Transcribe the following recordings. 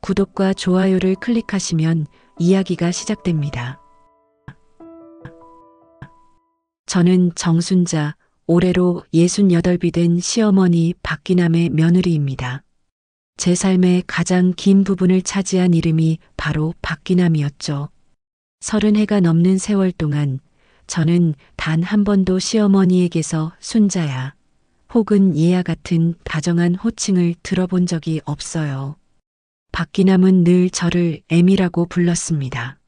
구독과 좋아요를 클릭하시면 이야기가 시작됩니다. 저는 정순자, 올해로 68이 된 시어머니 박기남의 며느리입니다. 제 삶의 가장 긴 부분을 차지한 이름이 바로 박기남이었죠. 30해가 넘는 세월 동안 저는 단 한 번도 시어머니에게서 순자야 혹은 얘야 같은 다정한 호칭을 들어본 적이 없어요. 박기남은 늘 저를 애미라고 불렀습니다.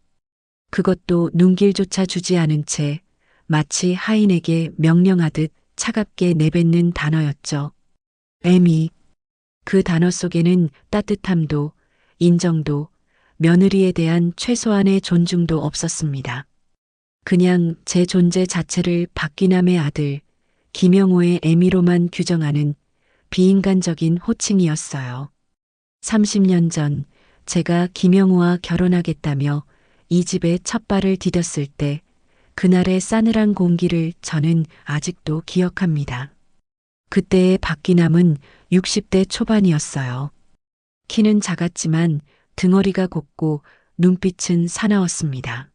그것도 눈길조차 주지 않은 채 마치 하인에게 명령하듯 차갑게 내뱉는 단어였죠. 애미. 그 단어 속에는 따뜻함도, 인정도, 며느리에 대한 최소한의 존중도 없었습니다. 그냥 제 존재 자체를 박기남의 아들, 김영호의 애미로만 규정하는 비인간적인 호칭이었어요. 30년 전 제가 김영호와 결혼하겠다며 이 집에 첫 발을 디뎠을 때 그날의 싸늘한 공기를 저는 아직도 기억합니다. 그때의 박기남은 60대 초반이었어요. 키는 작았지만 등허리가 곱고 눈빛은 사나웠습니다.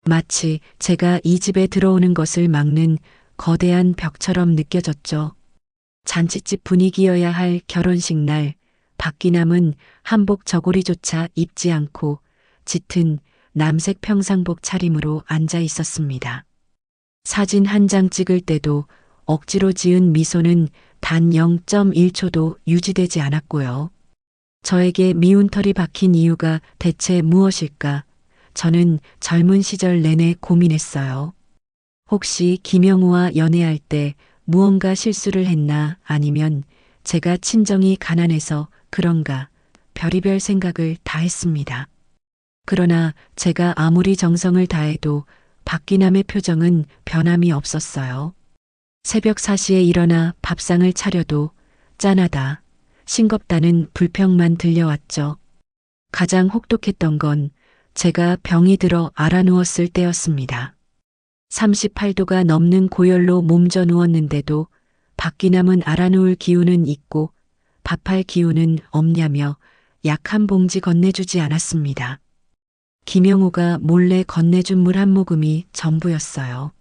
마치 제가 이 집에 들어오는 것을 막는 거대한 벽처럼 느껴졌죠. 잔칫집 분위기여야 할 결혼식 날, 박기남은 한복 저고리조차 입지 않고 짙은 남색 평상복 차림으로 앉아 있었습니다. 사진 한 장 찍을 때도 억지로 지은 미소는 단 0.1초도 유지되지 않았고요. 저에게 미운 털이 박힌 이유가 대체 무엇일까? 저는 젊은 시절 내내 고민했어요. 혹시 김영우와 연애할 때 무언가 실수를 했나, 아니면 제가 친정이 가난해서 그런가, 별의별 생각을 다 했습니다. 그러나 제가 아무리 정성을 다해도 박기남의 표정은 변함이 없었어요. 새벽 4시에 일어나 밥상을 차려도 짠하다, 싱겁다는 불평만 들려왔죠. 가장 혹독했던 건 제가 병이 들어 알아누웠을 때였습니다. 38도가 넘는 고열로 몸져 누웠는데도 박기남은 알아누울 기운은 있고 밥할 기운은 없냐며 약 한 봉지 건네주지 않았습니다. 김영우가 몰래 건네준 물 한 모금이 전부였어요.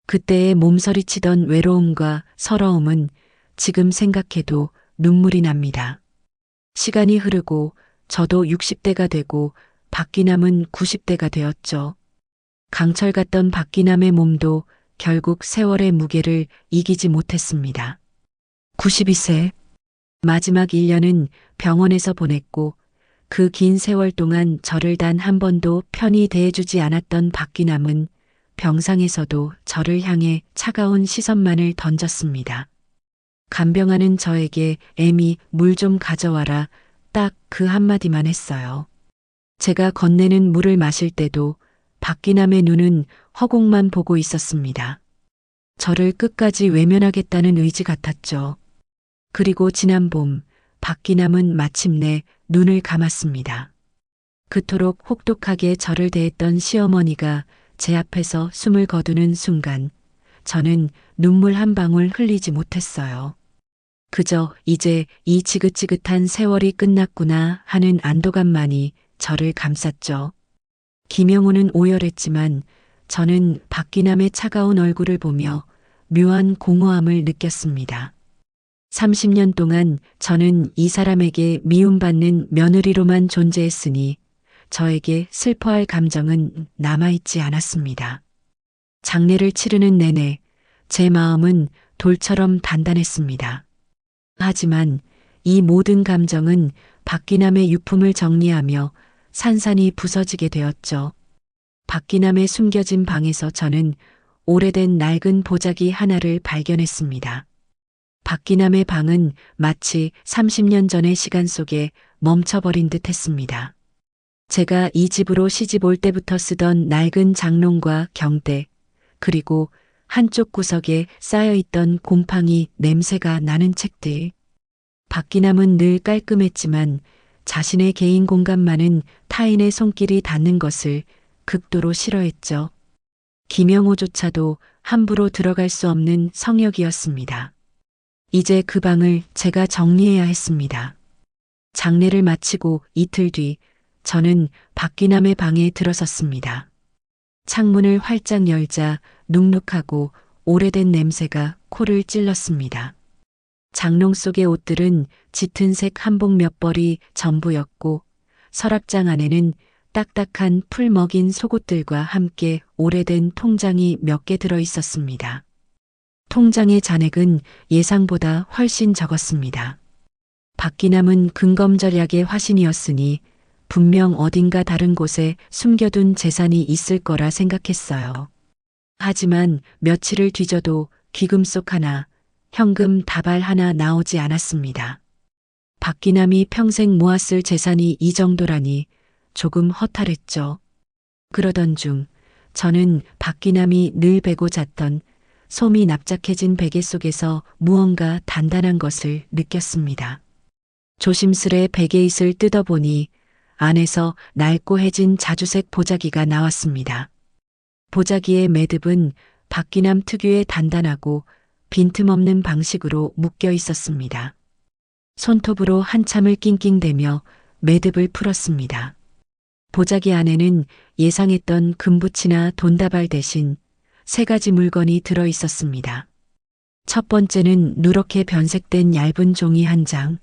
그때의 몸서리치던 외로움과 서러움은 지금 생각해도 눈물이 납니다. 시간이 흐르고 저도 60대가 되고 박기남은 90대가 되었죠. 강철 같던 박기남의 몸도 결국 세월의 무게를 이기지 못했습니다. 92세. 마지막 1년은 병원에서 보냈고 그 긴 세월 동안 저를 단 한 번도 편히 대해주지 않았던 박기남은 병상에서도 저를 향해 차가운 시선만을 던졌습니다. 간병하는 저에게 애미 물 좀 가져와라, 딱 그 한마디만 했어요. 제가 건네는 물을 마실 때도 박기남의 눈은 허공만 보고 있었습니다. 저를 끝까지 외면하겠다는 의지 같았죠. 그리고 지난 봄, 박기남은 마침내 눈을 감았습니다. 그토록 혹독하게 저를 대했던 시어머니가 제 앞에서 숨을 거두는 순간 저는 눈물 한 방울 흘리지 못했어요. 그저 이제 이 지긋지긋한 세월이 끝났구나 하는 안도감만이 저를 감쌌죠. 김영우는 오열했지만 저는 박기남의 차가운 얼굴을 보며 묘한 공허함을 느꼈습니다. 30년 동안 저는 이 사람에게 미움받는 며느리로만 존재했으니 저에게 슬퍼할 감정은 남아있지 않았습니다. 장례를 치르는 내내 제 마음은 돌처럼 단단했습니다. 하지만 이 모든 감정은 박기남의 유품을 정리하며 산산이 부서지게 되었죠. 박기남의 숨겨진 방에서 저는 오래된 낡은 보자기 하나를 발견했습니다. 박기남의 방은 마치 30년 전의 시간 속에 멈춰버린 듯 했습니다. 제가 이 집으로 시집 올 때부터 쓰던 낡은 장롱과 경대, 그리고 한쪽 구석에 쌓여있던 곰팡이 냄새가 나는 책들. 박기남은 늘 깔끔했지만 자신의 개인 공간만은 타인의 손길이 닿는 것을 극도로 싫어했죠. 김영호조차도 함부로 들어갈 수 없는 성역이었습니다. 이제 그 방을 제가 정리해야 했습니다. 장례를 마치고 이틀 뒤 저는 박기남의 방에 들어섰습니다. 창문을 활짝 열자 눅눅하고 오래된 냄새가 코를 찔렀습니다. 장롱 속의 옷들은 짙은 색 한복 몇 벌이 전부였고 서랍장 안에는 딱딱한 풀 먹인 속옷들과 함께 오래된 통장이 몇 개 들어 있었습니다. 통장의 잔액은 예상보다 훨씬 적었습니다. 박기남은 근검절약의 화신이었으니 분명 어딘가 다른 곳에 숨겨둔 재산이 있을 거라 생각했어요. 하지만 며칠을 뒤져도 귀금속 하나, 현금 다발 하나 나오지 않았습니다. 박기남이 평생 모았을 재산이 이 정도라니 조금 허탈했죠. 그러던 중 저는 박기남이 늘 베고 잤던 솜이 납작해진 베개 속에서 무언가 단단한 것을 느꼈습니다. 조심스레 베개잇을 뜯어보니 안에서 낡고해진 자주색 보자기가 나왔습니다. 보자기의 매듭은 박기남 특유의 단단하고 빈틈없는 방식으로 묶여 있었습니다. 손톱으로 한참을 낑낑대며 매듭을 풀었습니다. 보자기 안에는 예상했던 금붙이나 돈다발 대신 3가지 물건이 들어 있었습니다. 첫 번째는 누렇게 변색된 얇은 종이 한 장.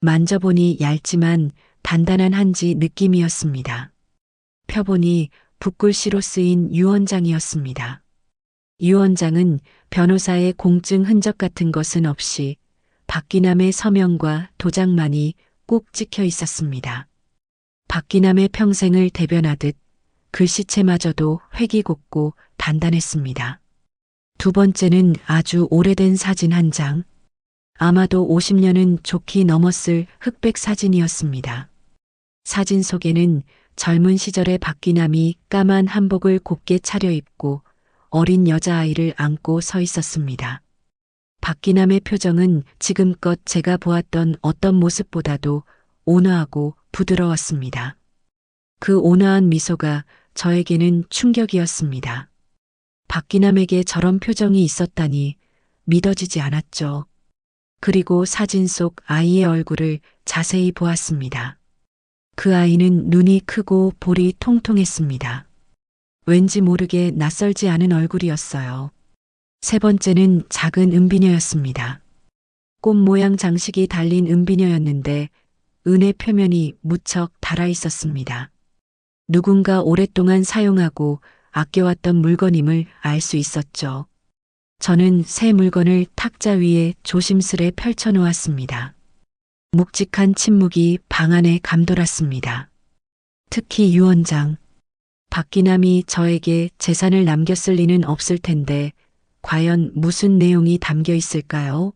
만져보니 얇지만 단단한 한지 느낌이었습니다. 펴보니 붓글씨로 쓰인 유언장이었습니다. 유언장은 변호사의 공증 흔적 같은 것은 없이 박기남의 서명과 도장만이 꼭 찍혀 있었습니다. 박기남의 평생을 대변하듯 글씨체마저도 획이 곱고 단단했습니다. 두 번째는 아주 오래된 사진 한 장. 아마도 50년은 좋게 넘었을 흑백 사진이었습니다. 사진 속에는 젊은 시절의 박기남이 까만 한복을 곱게 차려입고 어린 여자아이를 안고 서 있었습니다. 박기남의 표정은 지금껏 제가 보았던 어떤 모습보다도 온화하고 부드러웠습니다. 그 온화한 미소가 저에게는 충격이었습니다. 박기남에게 저런 표정이 있었다니 믿어지지 않았죠. 그리고 사진 속 아이의 얼굴을 자세히 보았습니다. 그 아이는 눈이 크고 볼이 통통했습니다. 왠지 모르게 낯설지 않은 얼굴이었어요. 세 번째는 작은 은비녀였습니다. 꽃 모양 장식이 달린 은비녀였는데 은의 표면이 무척 달아 있었습니다. 누군가 오랫동안 사용하고 아껴왔던 물건임을 알 수 있었죠. 저는 새 물건을 탁자 위에 조심스레 펼쳐놓았습니다. 묵직한 침묵이 방 안에 감돌았습니다. 특히 유언장. 박기남이 저에게 재산을 남겼을 리는 없을 텐데 과연 무슨 내용이 담겨 있을까요?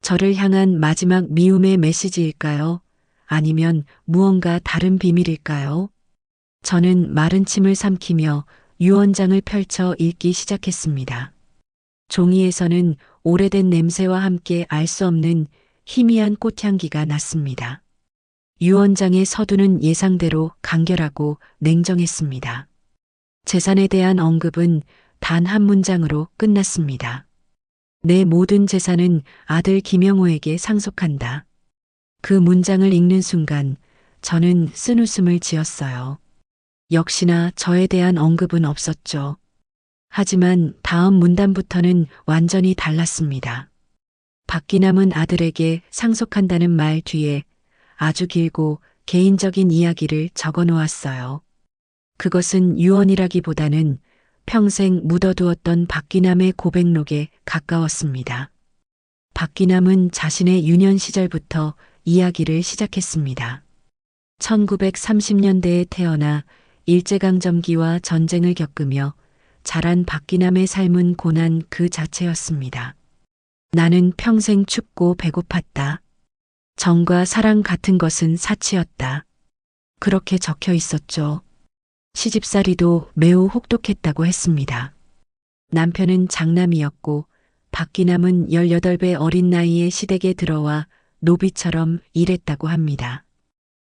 저를 향한 마지막 미움의 메시지일까요? 아니면 무언가 다른 비밀일까요? 저는 마른 침을 삼키며 유언장을 펼쳐 읽기 시작했습니다. 종이에서는 오래된 냄새와 함께 알 수 없는 희미한 꽃향기가 났습니다. 유언장의 서두는 예상대로 간결하고 냉정했습니다. 재산에 대한 언급은 단 한 문장으로 끝났습니다. 내 모든 재산은 아들 김영호에게 상속한다. 그 문장을 읽는 순간 저는 쓴웃음을 지었어요. 역시나 저에 대한 언급은 없었죠. 하지만 다음 문단부터는 완전히 달랐습니다. 박기남은 아들에게 상속한다는 말 뒤에 아주 길고 개인적인 이야기를 적어 놓았어요. 그것은 유언이라기보다는 평생 묻어두었던 박기남의 고백록에 가까웠습니다. 박기남은 자신의 유년 시절부터 이야기를 시작했습니다. 1930년대에 태어나 일제강점기와 전쟁을 겪으며 자란 박기남의 삶은 고난 그 자체였습니다. 나는 평생 춥고 배고팠다. 정과 사랑 같은 것은 사치였다. 그렇게 적혀 있었죠. 시집살이도 매우 혹독했다고 했습니다. 남편은 장남이었고 박기남은 18배 어린 나이에 시댁에 들어와 노비처럼 일했다고 합니다.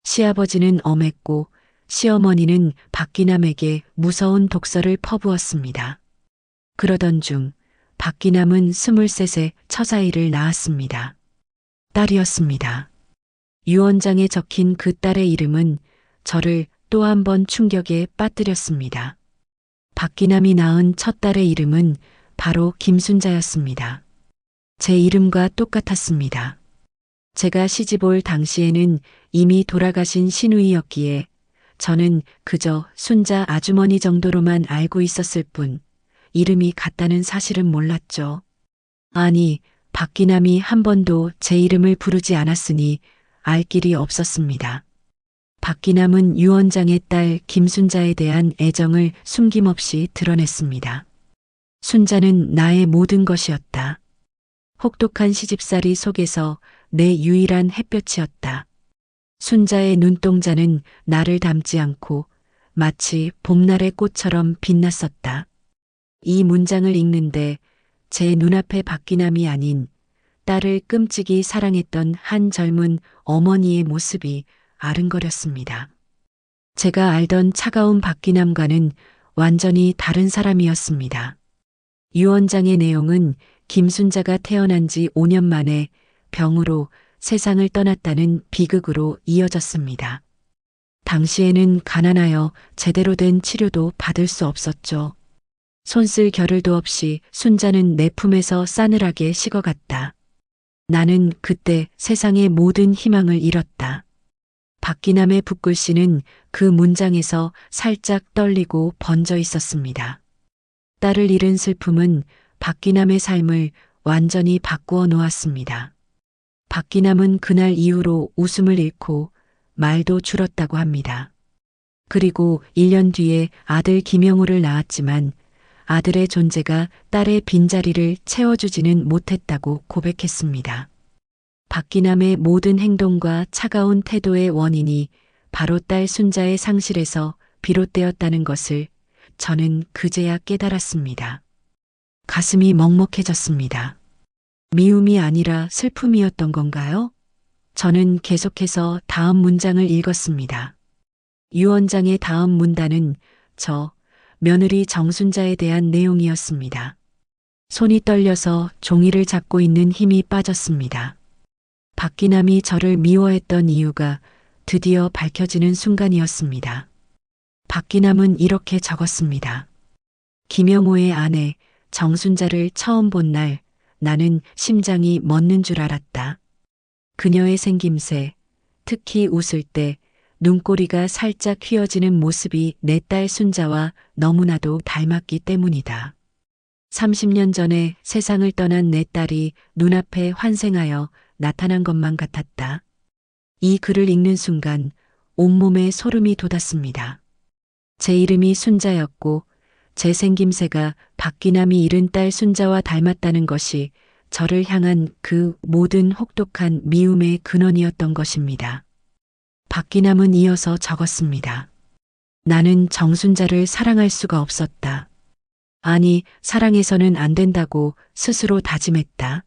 시아버지는 엄했고 시어머니는 박기남에게 무서운 독서를 퍼부었습니다. 그러던 중 박기남은 23세 처자아이를 낳았습니다. 딸이었습니다. 유언장에 적힌 그 딸의 이름은 저를 또 한 번 충격에 빠뜨렸습니다. 박기남이 낳은 첫 딸의 이름은 바로 김순자였습니다. 제 이름과 똑같았습니다. 제가 시집 올 당시에는 이미 돌아가신 시누이였기에 저는 그저 순자 아주머니 정도로만 알고 있었을 뿐 이름이 같다는 사실은 몰랐죠. 아니, 박기남이 한 번도 제 이름을 부르지 않았으니 알 길이 없었습니다. 박기남은 유언장의 딸 김순자에 대한 애정을 숨김없이 드러냈습니다. 순자는 나의 모든 것이었다. 혹독한 시집살이 속에서 내 유일한 햇볕이었다. 순자의 눈동자는 나를 닮지 않고 마치 봄날의 꽃처럼 빛났었다. 이 문장을 읽는데 제 눈앞에 박기남이 아닌 딸을 끔찍이 사랑했던 한 젊은 어머니의 모습이 아른거렸습니다. 제가 알던 차가운 박기남과는 완전히 다른 사람이었습니다. 유언장의 내용은 김순자가 태어난 지 5년 만에 병으로 세상을 떠났다는 비극으로 이어졌습니다. 당시에는 가난하여 제대로 된 치료도 받을 수 없었죠. 손쓸 겨를도 없이 순자는 내 품에서 싸늘하게 식어갔다. 나는 그때 세상의 모든 희망을 잃었다. 박기남의 붓글씨는 그 문장에서 살짝 떨리고 번져 있었습니다. 딸을 잃은 슬픔은 박기남의 삶을 완전히 바꾸어 놓았습니다. 박기남은 그날 이후로 웃음을 잃고 말도 줄었다고 합니다. 그리고 1년 뒤에 아들 김영우를 낳았지만 아들의 존재가 딸의 빈자리를 채워주지는 못했다고 고백했습니다. 박기남의 모든 행동과 차가운 태도의 원인이 바로 딸 순자의 상실에서 비롯되었다는 것을 저는 그제야 깨달았습니다. 가슴이 먹먹해졌습니다. 미움이 아니라 슬픔이었던 건가요? 저는 계속해서 다음 문장을 읽었습니다. 유언장의 다음 문단은 저 며느리 정순자에 대한 내용이었습니다. 손이 떨려서 종이를 잡고 있는 힘이 빠졌습니다. 박기남이 저를 미워했던 이유가 드디어 밝혀지는 순간이었습니다. 박기남은 이렇게 적었습니다. 김영호의 아내 정순자를 처음 본 날 나는 심장이 멎는 줄 알았다. 그녀의 생김새, 특히 웃을 때 눈꼬리가 살짝 휘어지는 모습이 내 딸 순자와 너무나도 닮았기 때문이다. 30년 전에 세상을 떠난 내 딸이 눈앞에 환생하여 나타난 것만 같았다. 이 글을 읽는 순간 온몸에 소름이 돋았습니다. 제 이름이 순자였고 제 생김새가 박기남이 잃은 딸 순자와 닮았다는 것이 저를 향한 그 모든 혹독한 미움의 근원이었던 것입니다. 박기남은 이어서 적었습니다. 나는 정순자를 사랑할 수가 없었다. 아니, 사랑해서는 안 된다고 스스로 다짐했다.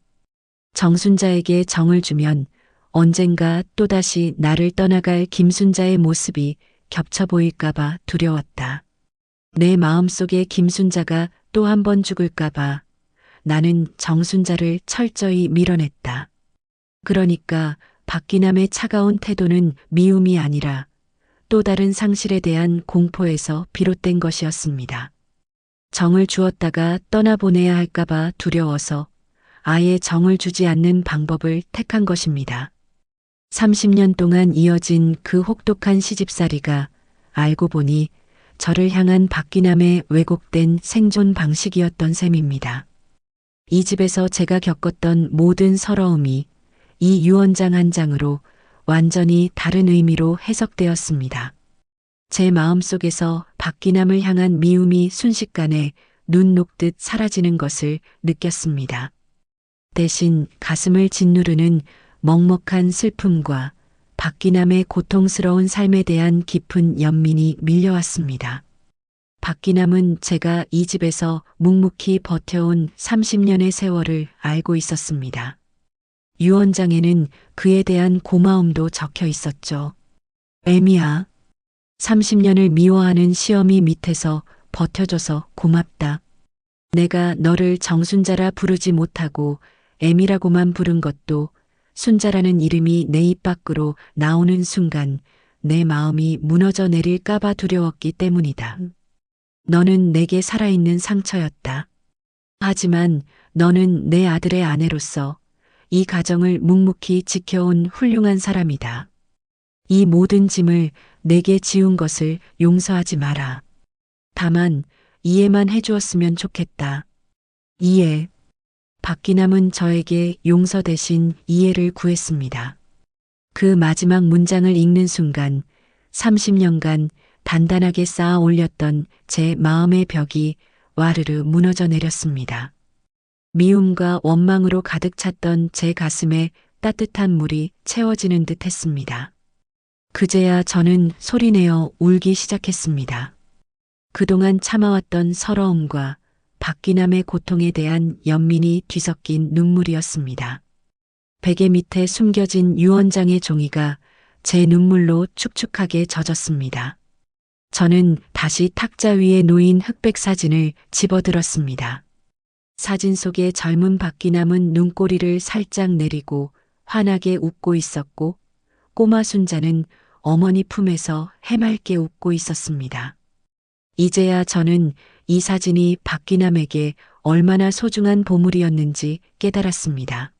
정순자에게 정을 주면 언젠가 또다시 나를 떠나갈 김순자의 모습이 겹쳐 보일까봐 두려웠다. 내 마음속에 김순자가 또 한 번 죽을까봐 나는 정순자를 철저히 밀어냈다. 그러니까 박기남의 차가운 태도는 미움이 아니라 또 다른 상실에 대한 공포에서 비롯된 것이었습니다. 정을 주었다가 떠나보내야 할까봐 두려워서 아예 정을 주지 않는 방법을 택한 것입니다. 30년 동안 이어진 그 혹독한 시집살이가 알고 보니 저를 향한 박기남의 왜곡된 생존 방식이었던 셈입니다. 이 집에서 제가 겪었던 모든 서러움이 이 유언장 한 장으로 완전히 다른 의미로 해석되었습니다. 제 마음속에서 박기남을 향한 미움이 순식간에 눈 녹듯 사라지는 것을 느꼈습니다. 대신 가슴을 짓누르는 먹먹한 슬픔과 박기남의 고통스러운 삶에 대한 깊은 연민이 밀려왔습니다. 박기남은 제가 이 집에서 묵묵히 버텨온 30년의 세월을 알고 있었습니다. 유언장에는 그에 대한 고마움도 적혀 있었죠. 애미야, 30년을 미워하는 시어미 밑에서 버텨줘서 고맙다. 내가 너를 정순자라 부르지 못하고 애미라고만 부른 것도 순자라는 이름이 내 입 밖으로 나오는 순간 내 마음이 무너져 내릴까봐 두려웠기 때문이다. 너는 내게 살아있는 상처였다. 하지만 너는 내 아들의 아내로서 이 가정을 묵묵히 지켜온 훌륭한 사람이다. 이 모든 짐을 내게 지운 것을 용서하지 마라. 다만 이해만 해주었으면 좋겠다. 이해. 박기남은 저에게 용서 대신 이해를 구했습니다. 그 마지막 문장을 읽는 순간 30년간 단단하게 쌓아 올렸던 제 마음의 벽이 와르르 무너져 내렸습니다. 미움과 원망으로 가득 찼던 제 가슴에 따뜻한 물이 채워지는 듯 했습니다. 그제야 저는 소리내어 울기 시작했습니다. 그동안 참아왔던 서러움과 박기남의 고통에 대한 연민이 뒤섞인 눈물이었습니다. 베개 밑에 숨겨진 유언장의 종이가 제 눈물로 축축하게 젖었습니다. 저는 다시 탁자 위에 놓인 흑백 사진을 집어들었습니다. 사진 속의 젊은 박기남은 눈꼬리를 살짝 내리고 환하게 웃고 있었고 꼬마 순자는 어머니 품에서 해맑게 웃고 있었습니다. 이제야 저는 이 사진이 박기남에게 얼마나 소중한 보물이었는지 깨달았습니다.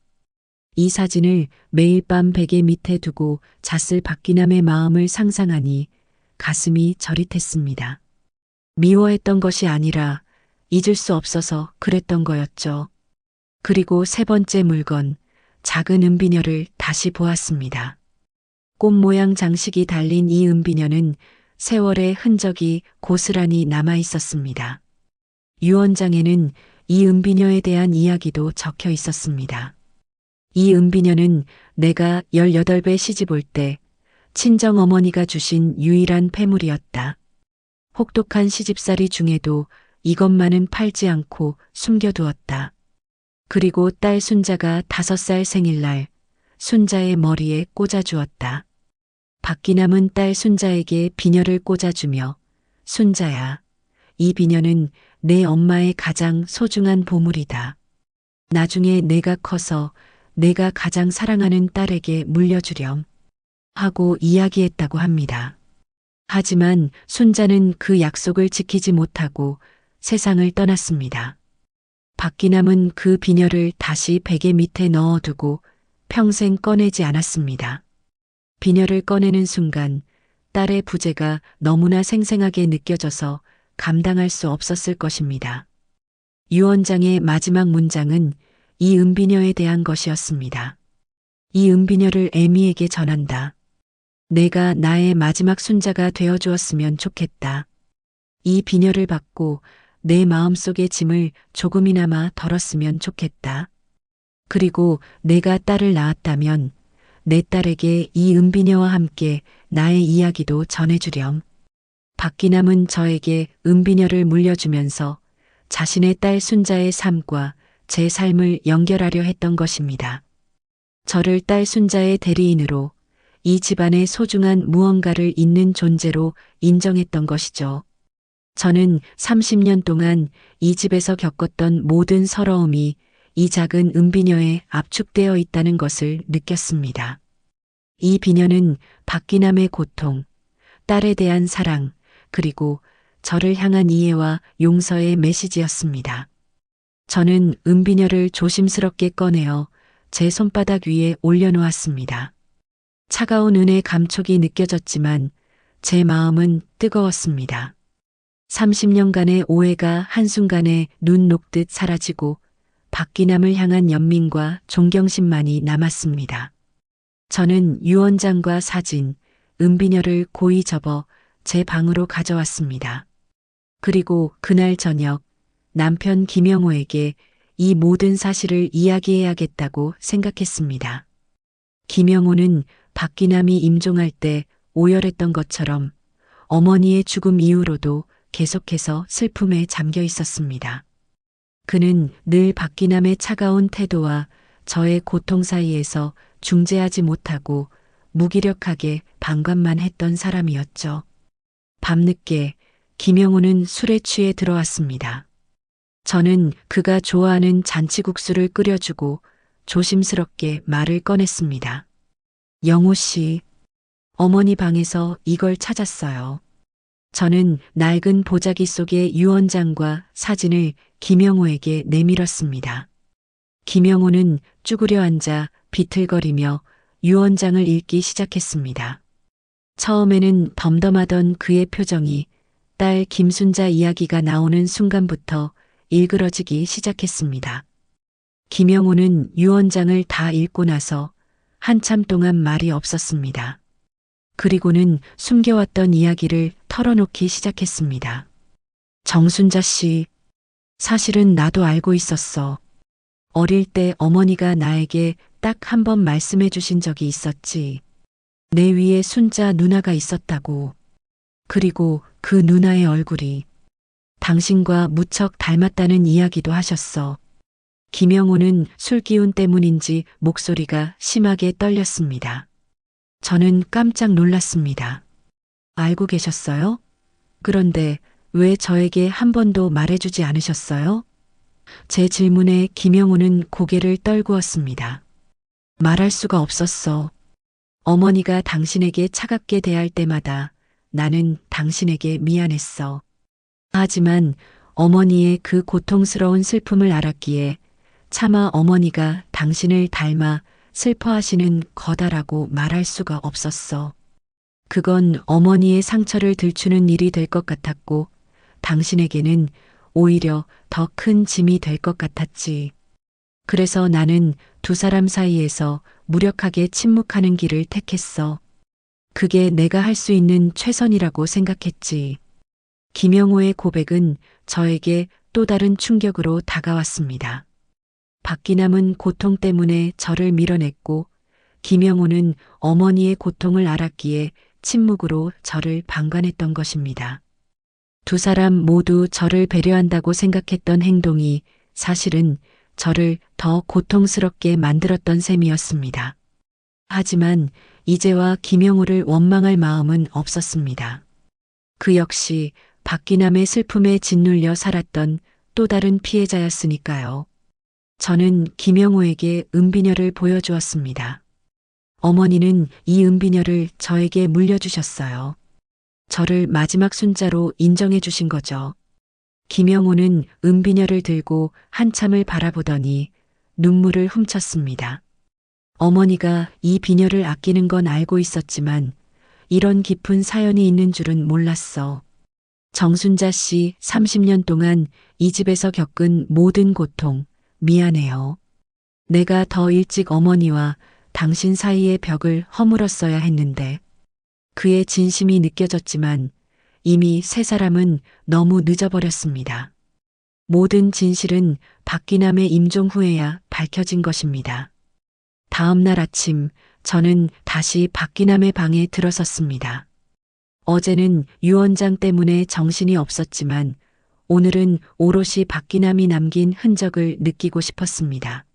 이 사진을 매일 밤 베개 밑에 두고 잤을 박기남의 마음을 상상하니 가슴이 저릿했습니다. 미워했던 것이 아니라 잊을 수 없어서 그랬던 거였죠. 그리고 세 번째 물건, 작은 은비녀를 다시 보았습니다. 꽃 모양 장식이 달린 이 은비녀는 세월의 흔적이 고스란히 남아 있었습니다. 유언장에는 이 은비녀에 대한 이야기도 적혀 있었습니다. 이 은비녀는 내가 18배 시집올 때 친정어머니가 주신 유일한 폐물이었다. 혹독한 시집살이 중에도 이것만은 팔지 않고 숨겨두었다. 그리고 딸 순자가 5살 생일날 순자의 머리에 꽂아주었다. 박기남은 딸 순자에게 비녀를 꽂아주며 순자야, 이 비녀는 내 엄마의 가장 소중한 보물이다. 나중에 내가 커서 내가 가장 사랑하는 딸에게 물려주렴 하고 이야기했다고 합니다. 하지만 순자는 그 약속을 지키지 못하고 세상을 떠났습니다. 박기남은 그 비녀를 다시 베개 밑에 넣어두고 평생 꺼내지 않았습니다. 비녀를 꺼내는 순간 딸의 부재가 너무나 생생하게 느껴져서 감당할 수 없었을 것입니다. 유언장의 마지막 문장은 이 은비녀에 대한 것이었습니다. 이 은비녀를 애미에게 전한다. 내가 나의 마지막 순자가 되어주었으면 좋겠다. 이 비녀를 받고 내 마음속의 짐을 조금이나마 덜었으면 좋겠다. 그리고 내가 딸을 낳았다면 내 딸에게 이 은비녀와 함께 나의 이야기도 전해주렴. 박기남은 저에게 은비녀를 물려주면서 자신의 딸 순자의 삶과 제 삶을 연결하려 했던 것입니다. 저를 딸 순자의 대리인으로 이 집안의 소중한 무언가를 잇는 존재로 인정했던 것이죠. 저는 30년 동안 이 집에서 겪었던 모든 서러움이 이 작은 은비녀에 압축되어 있다는 것을 느꼈습니다. 이 비녀는 박기남의 고통, 딸에 대한 사랑, 그리고 저를 향한 이해와 용서의 메시지였습니다. 저는 은비녀를 조심스럽게 꺼내어 제 손바닥 위에 올려놓았습니다. 차가운 은의 감촉이 느껴졌지만 제 마음은 뜨거웠습니다. 30년간의 오해가 한순간에 눈 녹듯 사라지고 박기남을 향한 연민과 존경심만이 남았습니다. 저는 유언장과 사진, 은비녀를 고이 접어 제 방으로 가져왔습니다. 그리고 그날 저녁 남편 김영호에게 이 모든 사실을 이야기해야겠다고 생각했습니다. 김영호는 박기남이 임종할 때 오열했던 것처럼 어머니의 죽음 이후로도 계속해서 슬픔에 잠겨 있었습니다. 그는 늘 박기남의 차가운 태도와 저의 고통 사이에서 중재하지 못하고 무기력하게 방관만 했던 사람이었죠. 밤늦게 김영호는 술에 취해 들어왔습니다. 저는 그가 좋아하는 잔치국수를 끓여주고 조심스럽게 말을 꺼냈습니다. 영호 씨, 어머니 방에서 이걸 찾았어요. 저는 낡은 보자기 속의 유언장과 사진을 김영호에게 내밀었습니다. 김영호는 쭈그려 앉아 비틀거리며 유언장을 읽기 시작했습니다. 처음에는 덤덤하던 그의 표정이 딸 김순자 이야기가 나오는 순간부터 일그러지기 시작했습니다. 김영호는 유언장을 다 읽고 나서 한참 동안 말이 없었습니다. 그리고는 숨겨왔던 이야기를 털어놓기 시작했습니다. 정순자 씨, 사실은 나도 알고 있었어. 어릴 때 어머니가 나에게 딱 한 번 말씀해 주신 적이 있었지. 내 위에 순자 누나가 있었다고. 그리고 그 누나의 얼굴이 당신과 무척 닮았다는 이야기도 하셨어. 김영호는 술기운 때문인지 목소리가 심하게 떨렸습니다. 저는 깜짝 놀랐습니다. 알고 계셨어요? 그런데 왜 저에게 한 번도 말해주지 않으셨어요? 제 질문에 김영호는 고개를 떨구었습니다. 말할 수가 없었어. 어머니가 당신에게 차갑게 대할 때마다 나는 당신에게 미안했어. 하지만 어머니의 그 고통스러운 슬픔을 알았기에 차마 어머니가 당신을 닮아 슬퍼하시는 거다라고 말할 수가 없었어. 그건 어머니의 상처를 들추는 일이 될 것 같았고 당신에게는 오히려 더 큰 짐이 될 것 같았지. 그래서 나는 두 사람 사이에서 무력하게 침묵하는 길을 택했어. 그게 내가 할 수 있는 최선이라고 생각했지. 김영호의 고백은 저에게 또 다른 충격으로 다가왔습니다. 박기남은 고통 때문에 저를 밀어냈고 김영호는 어머니의 고통을 알았기에 침묵으로 저를 방관했던 것입니다. 두 사람 모두 저를 배려한다고 생각했던 행동이 사실은 저를 더 고통스럽게 만들었던 셈이었습니다. 하지만 이제와 김영호를 원망할 마음은 없었습니다. 그 역시 박기남의 슬픔에 짓눌려 살았던 또 다른 피해자였으니까요. 저는 김영호에게 은비녀를 보여주었습니다. 어머니는 이 은비녀를 저에게 물려주셨어요. 저를 마지막 순자로 인정해 주신 거죠. 김영호는 은비녀를 들고 한참을 바라보더니 눈물을 훔쳤습니다. 어머니가 이 비녀를 아끼는 건 알고 있었지만 이런 깊은 사연이 있는 줄은 몰랐어. 정순자 씨 30년 동안 이 집에서 겪은 모든 고통, 미안해요. 내가 더 일찍 어머니와 당신 사이의 벽을 허물었어야 했는데 그의 진심이 느껴졌지만 이미 세 사람은 너무 늦어버렸습니다. 모든 진실은 박기남의 임종 후에야 밝혀진 것입니다. 다음 날 아침 저는 다시 박기남의 방에 들어섰습니다. 어제는 유언장 때문에 정신이 없었지만 오늘은 오롯이 박기남이 남긴 흔적을 느끼고 싶었습니다.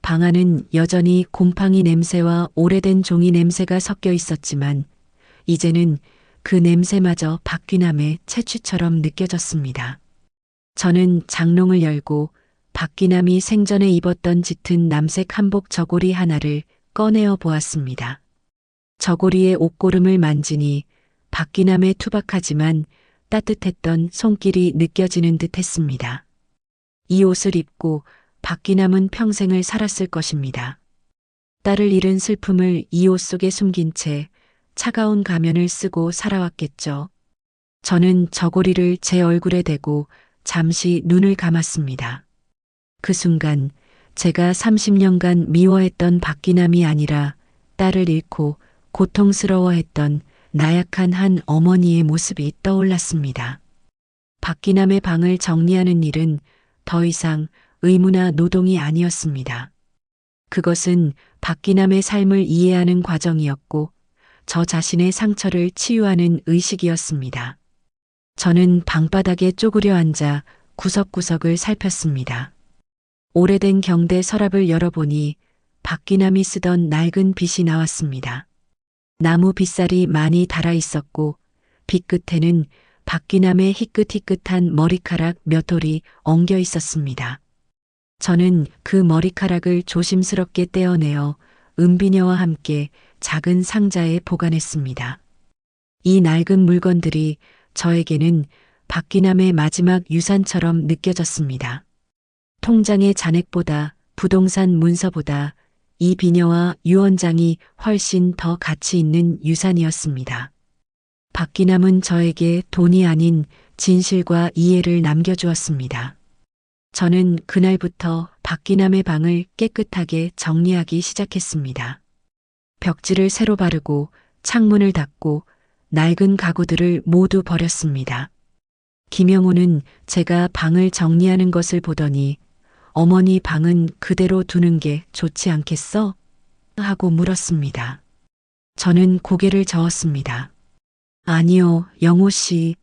방 안은 여전히 곰팡이 냄새와 오래된 종이 냄새가 섞여 있었지만 이제는 그 냄새마저 박기남의 채취처럼 느껴졌습니다. 저는 장롱을 열고 박기남이 생전에 입었던 짙은 남색 한복 저고리 하나를 꺼내어 보았습니다. 저고리의 옷고름을 만지니 박기남의 투박하지만 따뜻했던 손길이 느껴지는 듯 했습니다. 이 옷을 입고 박기남은 평생을 살았을 것입니다. 딸을 잃은 슬픔을 이 옷 속에 숨긴 채 차가운 가면을 쓰고 살아왔겠죠. 저는 저고리를 제 얼굴에 대고 잠시 눈을 감았습니다. 그 순간 제가 30년간 미워했던 박기남이 아니라 딸을 잃고 고통스러워했던 나약한 한 어머니의 모습이 떠올랐습니다. 박기남의 방을 정리하는 일은 더 이상 의무나 노동이 아니었습니다. 그것은 박기남의 삶을 이해하는 과정이었고 저 자신의 상처를 치유하는 의식이었습니다. 저는 방바닥에 쪼그려 앉아 구석구석을 살폈습니다. 오래된 경대 서랍을 열어보니 박기남이 쓰던 낡은 빗이 나왔습니다. 나무 빗살이 많이 달아 있었고 빗 끝에는 박기남의 희끗희끗한 머리카락 몇 톨이 엉겨 있었습니다. 저는 그 머리카락을 조심스럽게 떼어내어 은비녀와 함께 작은 상자에 보관했습니다. 이 낡은 물건들이 저에게는 박기남의 마지막 유산처럼 느껴졌습니다. 통장의 잔액보다 부동산 문서보다 이 비녀와 유언장이 훨씬 더 가치 있는 유산이었습니다. 박기남은 저에게 돈이 아닌 진실과 이해를 남겨주었습니다. 저는 그날부터 박기남의 방을 깨끗하게 정리하기 시작했습니다. 벽지를 새로 바르고 창문을 닫고 낡은 가구들을 모두 버렸습니다. 김영호는 제가 방을 정리하는 것을 보더니 어머니 방은 그대로 두는 게 좋지 않겠어? 하고 물었습니다. 저는 고개를 저었습니다. 아니요, 영호 씨.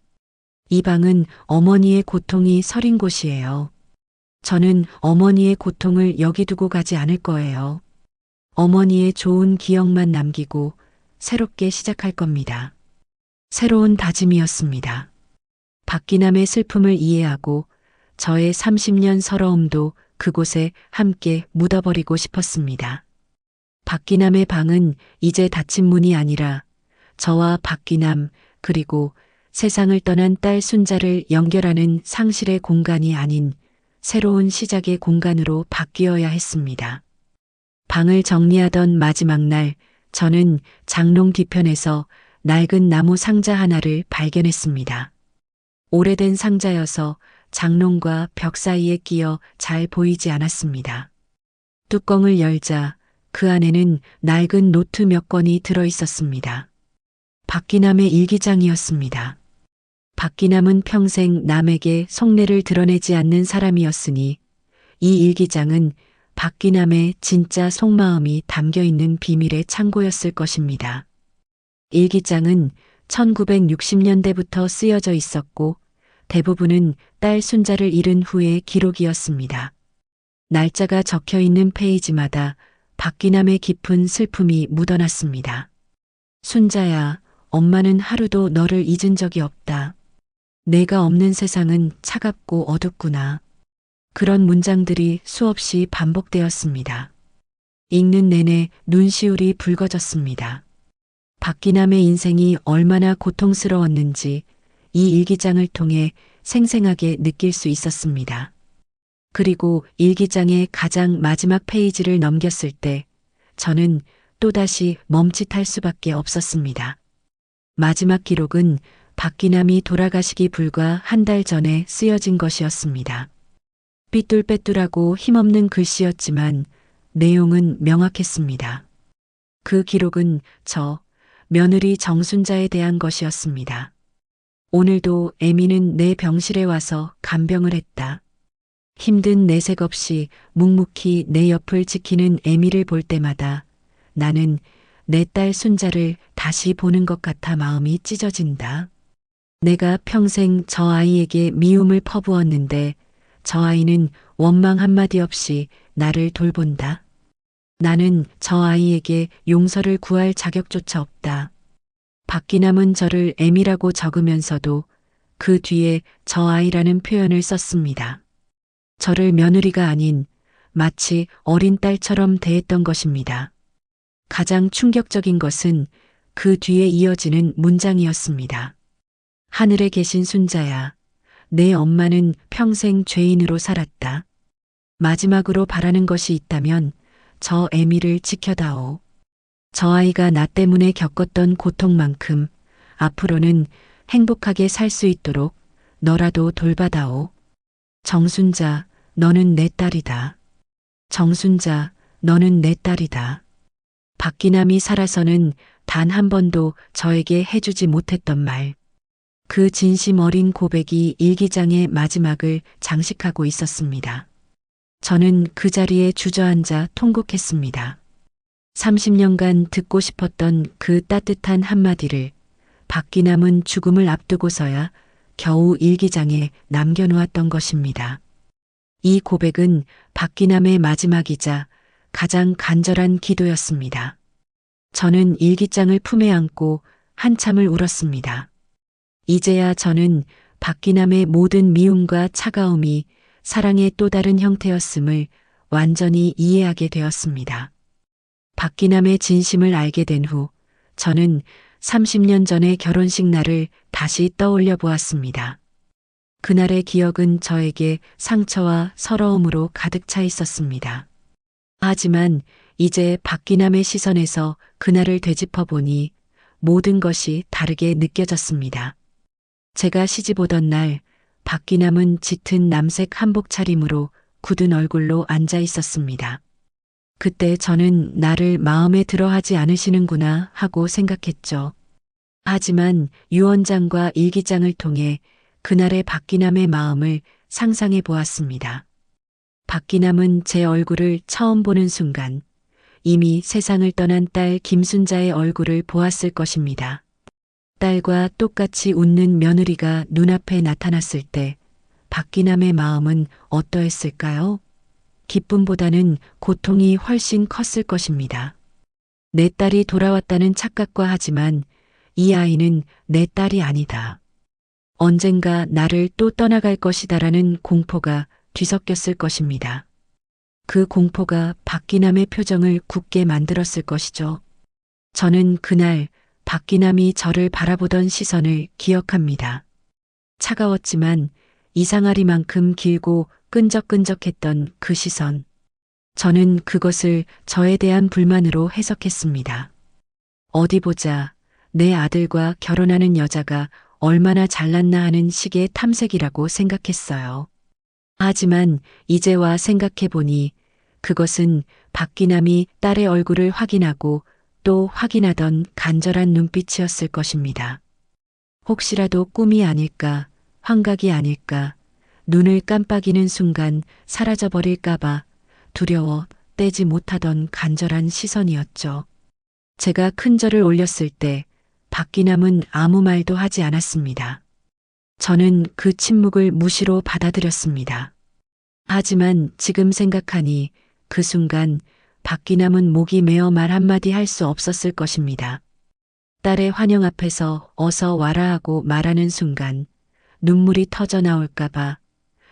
이 방은 어머니의 고통이 서린 곳이에요. 저는 어머니의 고통을 여기 두고 가지 않을 거예요. 어머니의 좋은 기억만 남기고 새롭게 시작할 겁니다. 새로운 다짐이었습니다. 박기남의 슬픔을 이해하고 저의 30년 서러움도 그곳에 함께 묻어버리고 싶었습니다. 박기남의 방은 이제 닫힌 문이 아니라 저와 박기남 그리고 세상을 떠난 딸 순자를 연결하는 상실의 공간이 아닌 새로운 시작의 공간으로 바뀌어야 했습니다. 방을 정리하던 마지막 날 저는 장롱 뒤편에서 낡은 나무 상자 하나를 발견했습니다. 오래된 상자여서 장롱과 벽 사이에 끼어 잘 보이지 않았습니다. 뚜껑을 열자 그 안에는 낡은 노트 몇 권이 들어 있었습니다. 박기남의 일기장이었습니다. 박기남은 평생 남에게 속내를 드러내지 않는 사람이었으니 이 일기장은 박기남의 진짜 속마음이 담겨 있는 비밀의 창고였을 것입니다. 일기장은 1960년대부터 쓰여져 있었고 대부분은 딸 순자를 잃은 후의 기록이었습니다. 날짜가 적혀 있는 페이지마다 박기남의 깊은 슬픔이 묻어났습니다. 순자야, 엄마는 하루도 너를 잊은 적이 없다. 내가 없는 세상은 차갑고 어둡구나. 그런 문장들이 수없이 반복되었습니다. 읽는 내내 눈시울이 붉어졌습니다. 박기남의 인생이 얼마나 고통스러웠는지 이 일기장을 통해 생생하게 느낄 수 있었습니다. 그리고 일기장의 가장 마지막 페이지를 넘겼을 때 저는 또다시 멈칫할 수밖에 없었습니다. 마지막 기록은 박기남이 돌아가시기 불과 한 달 전에 쓰여진 것이었습니다. 삐뚤빼뚤하고 힘없는 글씨였지만 내용은 명확했습니다. 그 기록은 저 며느리 정순자에 대한 것이었습니다. 오늘도 애미는 내 병실에 와서 간병을 했다. 힘든 내색 없이 묵묵히 내 옆을 지키는 애미를 볼 때마다 나는 내 딸 순자를 다시 보는 것 같아 마음이 찢어진다. 내가 평생 저 아이에게 미움을 퍼부었는데 저 아이는 원망 한마디 없이 나를 돌본다. 나는 저 아이에게 용서를 구할 자격조차 없다. 박기남은 저를 애미라고 적으면서도 그 뒤에 저 아이라는 표현을 썼습니다. 저를 며느리가 아닌 마치 어린 딸처럼 대했던 것입니다. 가장 충격적인 것은 그 뒤에 이어지는 문장이었습니다. 하늘에 계신 순자야, 내 엄마는 평생 죄인으로 살았다. 마지막으로 바라는 것이 있다면 저 애미를 지켜다오. 저 아이가 나 때문에 겪었던 고통만큼 앞으로는 행복하게 살 수 있도록 너라도 돌봐다오. 정순자, 너는 내 딸이다. 정순자, 너는 내 딸이다. 박기남이 살아서는 단 한 번도 저에게 해주지 못했던 말. 그 진심 어린 고백이 일기장의 마지막을 장식하고 있었습니다. 저는 그 자리에 주저앉아 통곡했습니다. 30년간 듣고 싶었던 그 따뜻한 한마디를 박기남은 죽음을 앞두고서야 겨우 일기장에 남겨놓았던 것입니다. 이 고백은 박기남의 마지막이자 가장 간절한 기도였습니다. 저는 일기장을 품에 안고 한참을 울었습니다. 이제야 저는 박기남의 모든 미움과 차가움이 사랑의 또 다른 형태였음을 완전히 이해하게 되었습니다. 박기남의 진심을 알게 된 후 저는 30년 전의 결혼식 날을 다시 떠올려 보았습니다. 그날의 기억은 저에게 상처와 서러움으로 가득 차 있었습니다. 하지만 이제 박기남의 시선에서 그날을 되짚어 보니 모든 것이 다르게 느껴졌습니다. 제가 시집 오던 날 박기남은 짙은 남색 한복 차림으로 굳은 얼굴로 앉아 있었습니다. 그때 저는 나를 마음에 들어 하지 않으시는구나 하고 생각했죠. 하지만 유언장과 일기장을 통해 그날의 박기남의 마음을 상상해 보았습니다. 박기남은 제 얼굴을 처음 보는 순간 이미 세상을 떠난 딸 김순자의 얼굴을 보았을 것입니다. 딸과 똑같이 웃는 며느리가 눈앞에 나타났을 때 박기남의 마음은 어떠했을까요? 기쁨보다는 고통이 훨씬 컸을 것입니다. 내 딸이 돌아왔다는 착각과 하지만 이 아이는 내 딸이 아니다. 언젠가 나를 또 떠나갈 것이다라는 공포가 뒤섞였을 것입니다. 그 공포가 박기남의 표정을 굳게 만들었을 것이죠. 저는 그날 박기남이 저를 바라보던 시선을 기억합니다. 차가웠지만 이상하리만큼 길고 끈적끈적했던 그 시선. 저는 그것을 저에 대한 불만으로 해석했습니다. 어디 보자. 내 아들과 결혼하는 여자가 얼마나 잘났나 하는 식의 탐색이라고 생각했어요. 하지만 이제 와 생각해 보니 그것은 박기남이 딸의 얼굴을 확인하고 또 확인하던 간절한 눈빛이었을 것입니다. 혹시라도 꿈이 아닐까, 환각이 아닐까, 눈을 깜빡이는 순간 사라져버릴까봐 두려워 떼지 못하던 간절한 시선이었죠. 제가 큰 절을 올렸을 때 박기남은 아무 말도 하지 않았습니다. 저는 그 침묵을 무시로 받아들였습니다. 하지만 지금 생각하니 그 순간 박기남은 목이 메어 말 한마디 할 수 없었을 것입니다. 딸의 환영 앞에서 어서 와라 하고 말하는 순간 눈물이 터져 나올까봐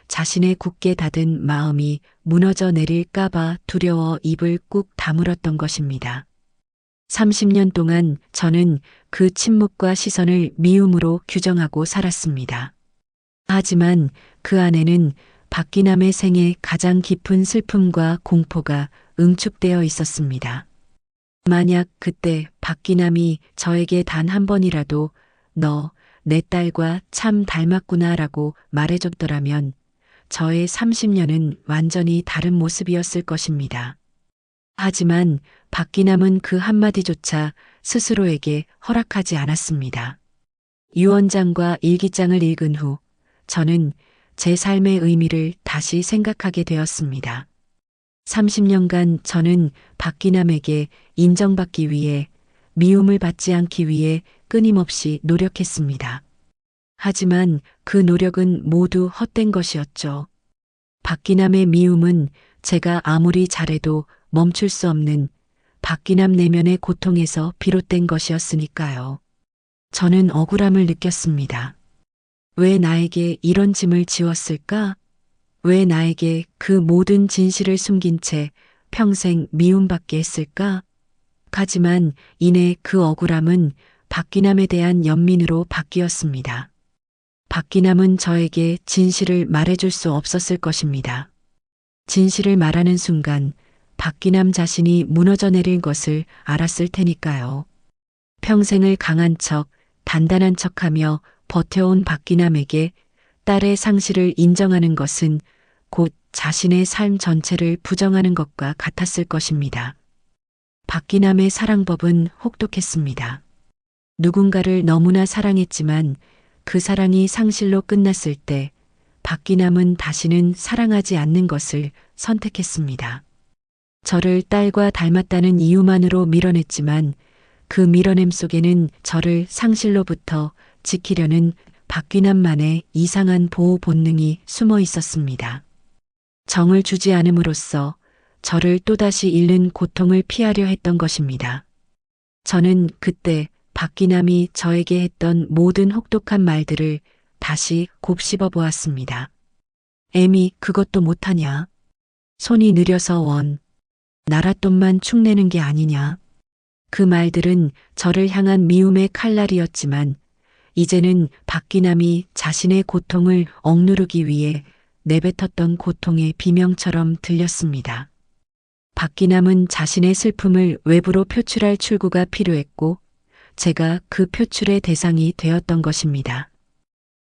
자신의 굳게 닫은 마음이 무너져 내릴까봐 두려워 입을 꾹 다물었던 것입니다. 30년 동안 저는 그 침묵과 시선을 미움으로 규정하고 살았습니다. 하지만 그 안에는 박기남의 생에 가장 깊은 슬픔과 공포가 응축되어 있었습니다. 만약 그때 박기남이 저에게 단 한 번이라도 너 내 딸과 참 닮았구나라고 말해줬더라면 저의 30년은 완전히 다른 모습이었을 것입니다. 하지만 박기남은 그 한마디조차 스스로에게 허락하지 않았습니다. 유언장과 일기장을 읽은 후 저는 제 삶의 의미를 다시 생각하게 되었습니다. 30년간 저는 박기남에게 인정받기 위해 미움을 받지 않기 위해 끊임없이 노력했습니다. 하지만 그 노력은 모두 헛된 것이었죠. 박기남의 미움은 제가 아무리 잘해도 멈출 수 없는 박기남 내면의 고통에서 비롯된 것이었으니까요. 저는 억울함을 느꼈습니다. 왜 나에게 이런 짐을 지웠을까? 왜 나에게 그 모든 진실을 숨긴 채 평생 미움받게 했을까? 하지만 이내 그 억울함은 박기남에 대한 연민으로 바뀌었습니다. 박기남은 저에게 진실을 말해줄 수 없었을 것입니다. 진실을 말하는 순간 박기남 자신이 무너져 내릴 것을 알았을 테니까요. 평생을 강한 척, 단단한 척하며 버텨온 박기남에게 딸의 상실을 인정하는 것은 곧 자신의 삶 전체를 부정하는 것과 같았을 것입니다. 박기남의 사랑법은 혹독했습니다. 누군가를 너무나 사랑했지만 그 사랑이 상실로 끝났을 때 박기남은 다시는 사랑하지 않는 것을 선택했습니다. 저를 딸과 닮았다는 이유만으로 밀어냈지만 그 밀어냄 속에는 저를 상실로부터 지키려는 박기남만의 이상한 보호 본능이 숨어 있었습니다. 정을 주지 않음으로써 저를 또다시 잃는 고통을 피하려 했던 것입니다. 저는 그때 박기남이 저에게 했던 모든 혹독한 말들을 다시 곱씹어 보았습니다. 애미 그것도 못하냐? 손이 느려서 나랏돈만 축내는 게 아니냐? 그 말들은 저를 향한 미움의 칼날이었지만 이제는 박기남이 자신의 고통을 억누르기 위해 내뱉었던 고통의 비명처럼 들렸습니다. 박기남은 자신의 슬픔을 외부로 표출할 출구가 필요했고 제가 그 표출의 대상이 되었던 것입니다.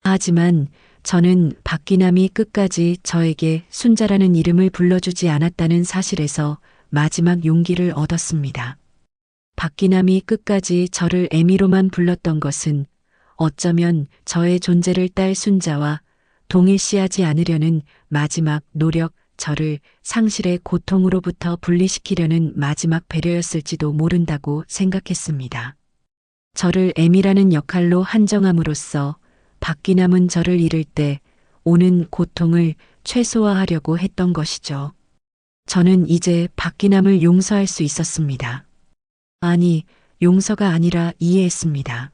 하지만 저는 박기남이 끝까지 저에게 순자라는 이름을 불러주지 않았다는 사실에서 마지막 용기를 얻었습니다. 박기남이 끝까지 저를 애미로만 불렀던 것은 어쩌면 저의 존재를 딸 순자와 동일시하지 않으려는 마지막 노력, 저를 상실의 고통으로부터 분리시키려는 마지막 배려였을지도 모른다고 생각했습니다. 저를 애미라는 역할로 한정함으로써 박기남은 저를 잃을 때 오는 고통을 최소화하려고 했던 것이죠. 저는 이제 박기남을 용서할 수 있었습니다. 아니, 용서가 아니라 이해했습니다.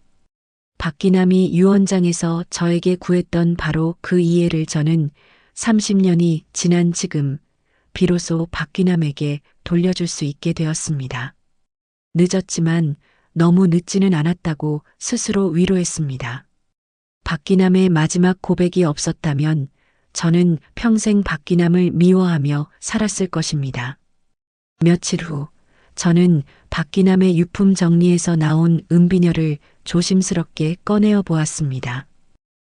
박기남이 유언장에서 저에게 구했던 바로 그 이해를 저는 30년이 지난 지금 비로소 박기남에게 돌려줄 수 있게 되었습니다. 늦었지만 너무 늦지는 않았다고 스스로 위로했습니다. 박기남의 마지막 고백이 없었다면 저는 평생 박기남을 미워하며 살았을 것입니다. 며칠 후 저는 박기남의 유품 정리에서 나온 은비녀를 조심스럽게 꺼내어 보았습니다.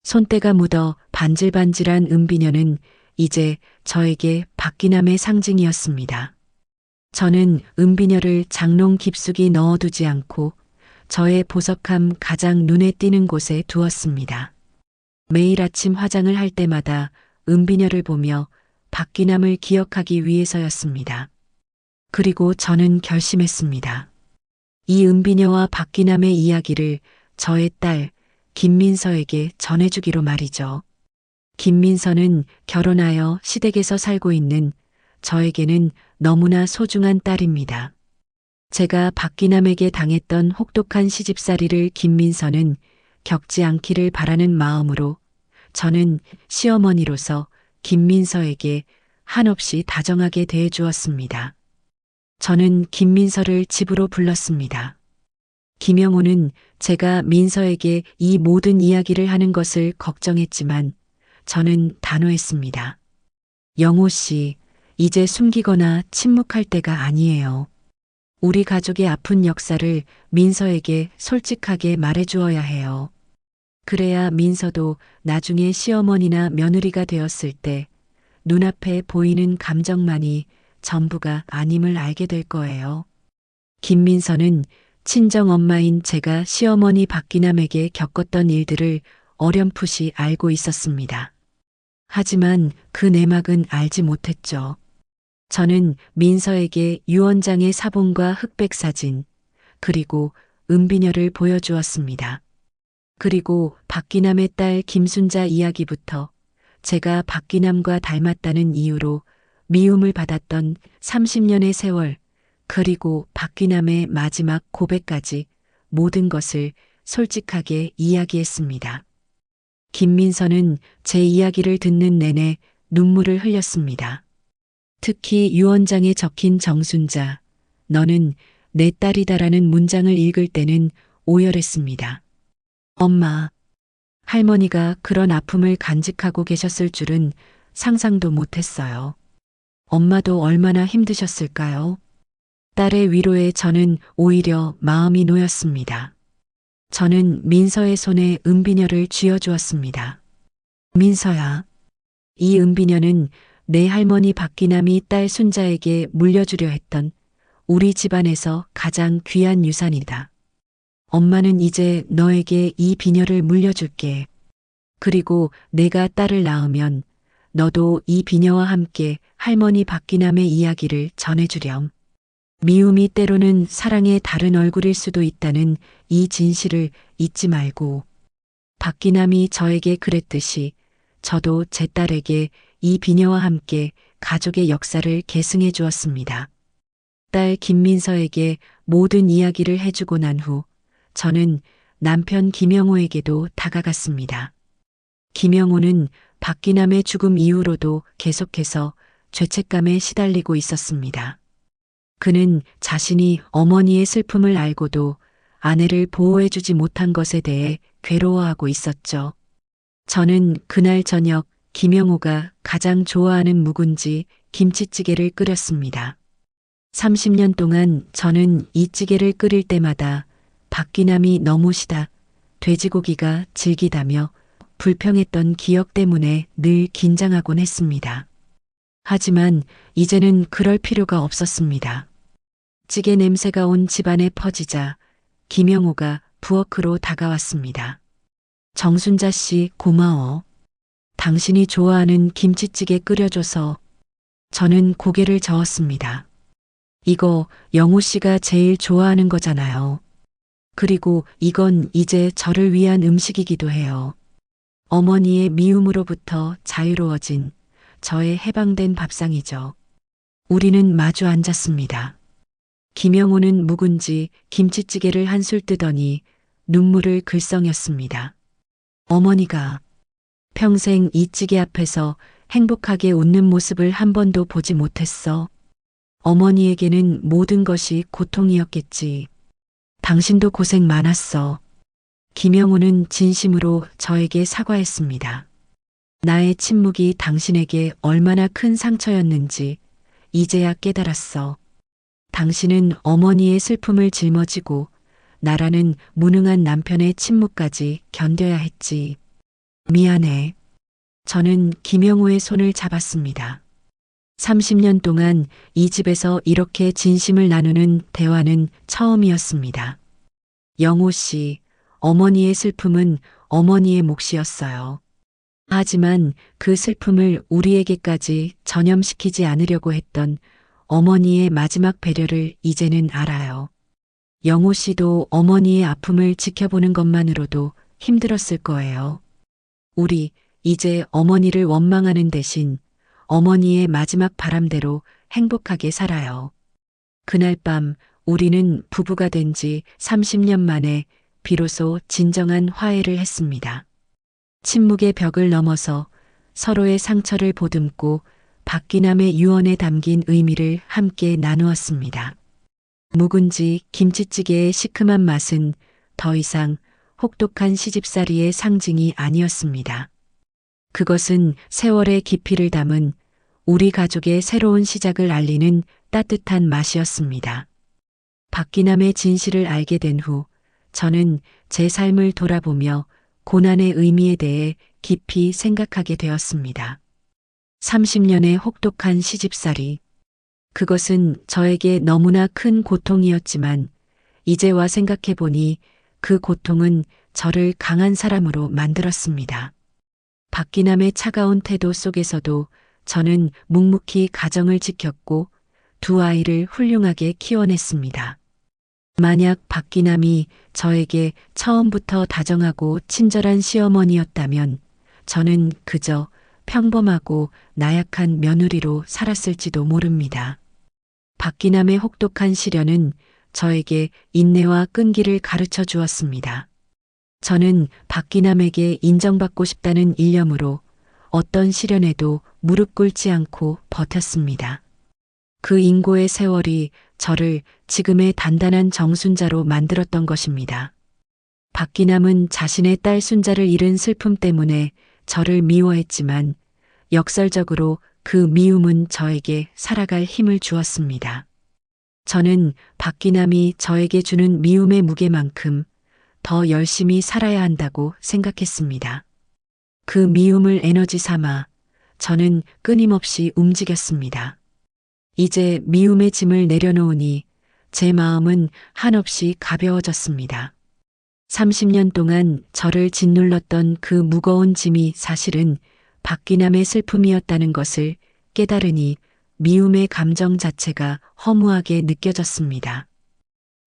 손때가 묻어 반질반질한 은비녀는 이제 저에게 박기남의 상징이었습니다. 저는 은비녀를 장롱 깊숙이 넣어두지 않고 저의 보석함 가장 눈에 띄는 곳에 두었습니다. 매일 아침 화장을 할 때마다 은비녀를 보며 박기남을 기억하기 위해서였습니다. 그리고 저는 결심했습니다. 이 은비녀와 박기남의 이야기를 저의 딸 김민서에게 전해주기로 말이죠. 김민서는 결혼하여 시댁에서 살고 있는 저에게는 너무나 소중한 딸입니다. 제가 박기남에게 당했던 혹독한 시집살이를 김민서는 겪지 않기를 바라는 마음으로 저는 시어머니로서 김민서에게 한없이 다정하게 대해주었습니다. 저는 김민서를 집으로 불렀습니다. 김영호는 제가 민서에게 이 모든 이야기를 하는 것을 걱정했지만 저는 단호했습니다. 영호 씨, 이제 숨기거나 침묵할 때가 아니에요. 우리 가족의 아픈 역사를 민서에게 솔직하게 말해주어야 해요. 그래야 민서도 나중에 시어머니나 며느리가 되었을 때 눈앞에 보이는 감정만이 전부가 아님을 알게 될 거예요. 김민서는 친정엄마인 제가 시어머니 박기남에게 겪었던 일들을 어렴풋이 알고 있었습니다. 하지만 그 내막은 알지 못했죠. 저는 민서에게 유언장의 사본과 흑백 사진, 그리고 은비녀를 보여주었습니다. 그리고 박기남의 딸 김순자 이야기부터 제가 박기남과 닮았다는 이유로 미움을 받았던 30년의 세월, 그리고 박기남의 마지막 고백까지 모든 것을 솔직하게 이야기했습니다. 김민서는 제 이야기를 듣는 내내 눈물을 흘렸습니다. 특히 유언장에 적힌 정순자, 너는 내 딸이다라는 문장을 읽을 때는 오열했습니다. 엄마, 할머니가 그런 아픔을 간직하고 계셨을 줄은 상상도 못했어요. 엄마도 얼마나 힘드셨을까요? 딸의 위로에 저는 오히려 마음이 놓였습니다. 저는 민서의 손에 은비녀를 쥐어주었습니다. 민서야, 이 은비녀는 내 할머니 박기남이 딸 순자에게 물려주려 했던 우리 집안에서 가장 귀한 유산이다. 엄마는 이제 너에게 이 비녀를 물려줄게. 그리고 내가 딸을 낳으면 너도 이 비녀와 함께 할머니 박기남의 이야기를 전해주렴. 미움이 때로는 사랑의 다른 얼굴일 수도 있다는 이 진실을 잊지 말고. 박기남이 저에게 그랬듯이 저도 제 딸에게 이 비녀와 함께 가족의 역사를 계승해 주었습니다. 딸 김민서에게 모든 이야기를 해주고 난 후 저는 남편 김영호에게도 다가갔습니다. 김영호는 박기남의 죽음 이후로도 계속해서 죄책감에 시달리고 있었습니다. 그는 자신이 어머니의 슬픔을 알고도 아내를 보호해주지 못한 것에 대해 괴로워하고 있었죠. 저는 그날 저녁 김영호가 가장 좋아하는 묵은지 김치찌개를 끓였습니다. 30년 동안 저는 이 찌개를 끓일 때마다 박기남이 너무 시다, 돼지고기가 질기다며 불평했던 기억 때문에 늘 긴장하곤 했습니다. 하지만 이제는 그럴 필요가 없었습니다. 찌개 냄새가 온 집안에 퍼지자 김영호가 부엌으로 다가왔습니다. 정순자 씨 고마워. 당신이 좋아하는 김치찌개 끓여줘서. 저는 고개를 저었습니다. 이거 영호 씨가 제일 좋아하는 거잖아요. 그리고 이건 이제 저를 위한 음식이기도 해요. 어머니의 미움으로부터 자유로워진 저의 해방된 밥상이죠. 우리는 마주 앉았습니다. 김영호는 묵은지 김치찌개를 한술 뜨더니 눈물을 글썽였습니다. 어머니가 평생 이 찌개 앞에서 행복하게 웃는 모습을 한 번도 보지 못했어. 어머니에게는 모든 것이 고통이었겠지. 당신도 고생 많았어. 김영호는 진심으로 저에게 사과했습니다. 나의 침묵이 당신에게 얼마나 큰 상처였는지 이제야 깨달았어. 당신은 어머니의 슬픔을 짊어지고 나라는 무능한 남편의 침묵까지 견뎌야 했지. 미안해. 저는 김영호의 손을 잡았습니다. 30년 동안 이 집에서 이렇게 진심을 나누는 대화는 처음이었습니다. 영호 씨, 어머니의 슬픔은 어머니의 몫이었어요. 하지만 그 슬픔을 우리에게까지 전염시키지 않으려고 했던 어머니의 마지막 배려를 이제는 알아요. 영호 씨도 어머니의 아픔을 지켜보는 것만으로도 힘들었을 거예요. 우리 이제 어머니를 원망하는 대신 어머니의 마지막 바람대로 행복하게 살아요. 그날 밤 우리는 부부가 된 지 30년 만에 비로소 진정한 화해를 했습니다. 침묵의 벽을 넘어서 서로의 상처를 보듬고 박기남의 유언에 담긴 의미를 함께 나누었습니다. 묵은지 김치찌개의 시큼한 맛은 더 이상 혹독한 시집살이의 상징이 아니었습니다. 그것은 세월의 깊이를 담은 우리 가족의 새로운 시작을 알리는 따뜻한 맛이었습니다. 박기남의 진실을 알게 된 후 저는 제 삶을 돌아보며 고난의 의미에 대해 깊이 생각하게 되었습니다. 30년의 혹독한 시집살이. 그것은 저에게 너무나 큰 고통이었지만 이제와 생각해보니 그 고통은 저를 강한 사람으로 만들었습니다. 박기남의 차가운 태도 속에서도 저는 묵묵히 가정을 지켰고 두 아이를 훌륭하게 키워냈습니다. 만약 박기남이 저에게 처음부터 다정하고 친절한 시어머니였다면 저는 그저 평범하고 나약한 며느리로 살았을지도 모릅니다. 박기남의 혹독한 시련은 저에게 인내와 끈기를 가르쳐 주었습니다. 저는 박기남에게 인정받고 싶다는 일념으로 어떤 시련에도 무릎 꿇지 않고 버텼습니다. 그 인고의 세월이 저를 지금의 단단한 정순자로 만들었던 것입니다. 박기남은 자신의 딸 순자를 잃은 슬픔 때문에 저를 미워했지만 역설적으로 그 미움은 저에게 살아갈 힘을 주었습니다. 저는 박기남이 저에게 주는 미움의 무게만큼 더 열심히 살아야 한다고 생각했습니다. 그 미움을 에너지 삼아 저는 끊임없이 움직였습니다. 이제 미움의 짐을 내려놓으니 제 마음은 한없이 가벼워졌습니다. 30년 동안 저를 짓눌렀던 그 무거운 짐이 사실은 박기남의 슬픔이었다는 것을 깨달으니 미움의 감정 자체가 허무하게 느껴졌습니다.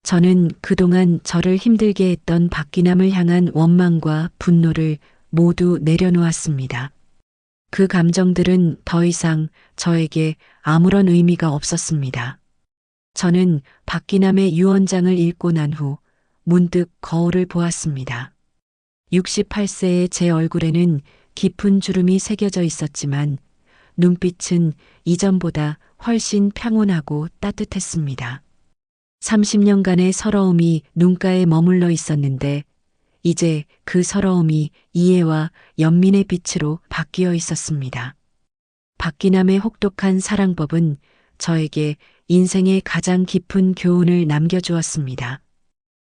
저는 그동안 저를 힘들게 했던 박기남을 향한 원망과 분노를 모두 내려놓았습니다. 그 감정들은 더 이상 저에게 아무런 의미가 없었습니다. 저는 박기남의 유언장을 읽고 난 후 문득 거울을 보았습니다. 68세의 제 얼굴에는 깊은 주름이 새겨져 있었지만 눈빛은 이전보다 훨씬 평온하고 따뜻했습니다. 30년간의 서러움이 눈가에 머물러 있었는데 이제 그 서러움이 이해와 연민의 빛으로 바뀌어 있었습니다. 박기남의 혹독한 사랑법은 저에게 인생의 가장 깊은 교훈을 남겨주었습니다.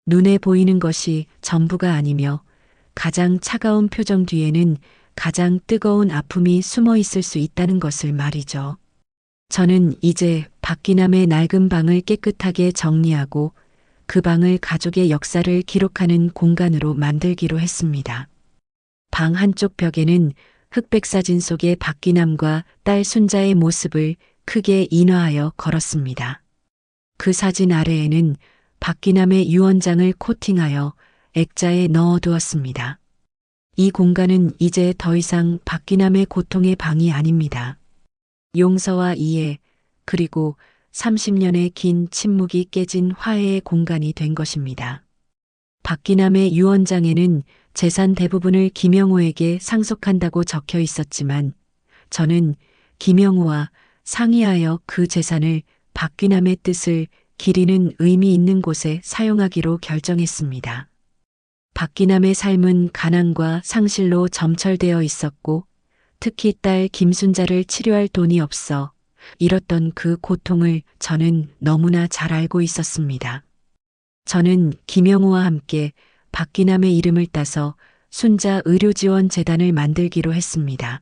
눈에 보이는 것이 전부가 아니며 가장 차가운 표정 뒤에는 가장 뜨거운 아픔이 숨어 있을 수 있다는 것을 말이죠. 저는 이제 박기남의 낡은 방을 깨끗하게 정리하고 그 방을 가족의 역사를 기록하는 공간으로 만들기로 했습니다. 방 한쪽 벽에는 흑백 사진 속의 박기남과 딸 순자의 모습을 크게 인화하여 걸었습니다. 그 사진 아래에는 박기남의 유언장을 코팅하여 액자에 넣어두었습니다. 이 공간은 이제 더 이상 박기남의 고통의 방이 아닙니다. 용서와 이해, 그리고 30년의 긴 침묵이 깨진 화해의 공간이 된 것입니다. 박기남의 유언장에는 재산 대부분을 김영호에게 상속한다고 적혀 있었지만 저는 김영호와 상의하여 그 재산을 박기남의 뜻을 기리는 의미 있는 곳에 사용하기로 결정했습니다. 박기남의 삶은 가난과 상실로 점철되어 있었고 특히 딸 김순자를 치료할 돈이 없어 잃었던 그 고통을 저는 너무나 잘 알고 있었습니다. 저는 김영우와 함께 박기남의 이름을 따서 순자 의료지원 재단을 만들기로 했습니다.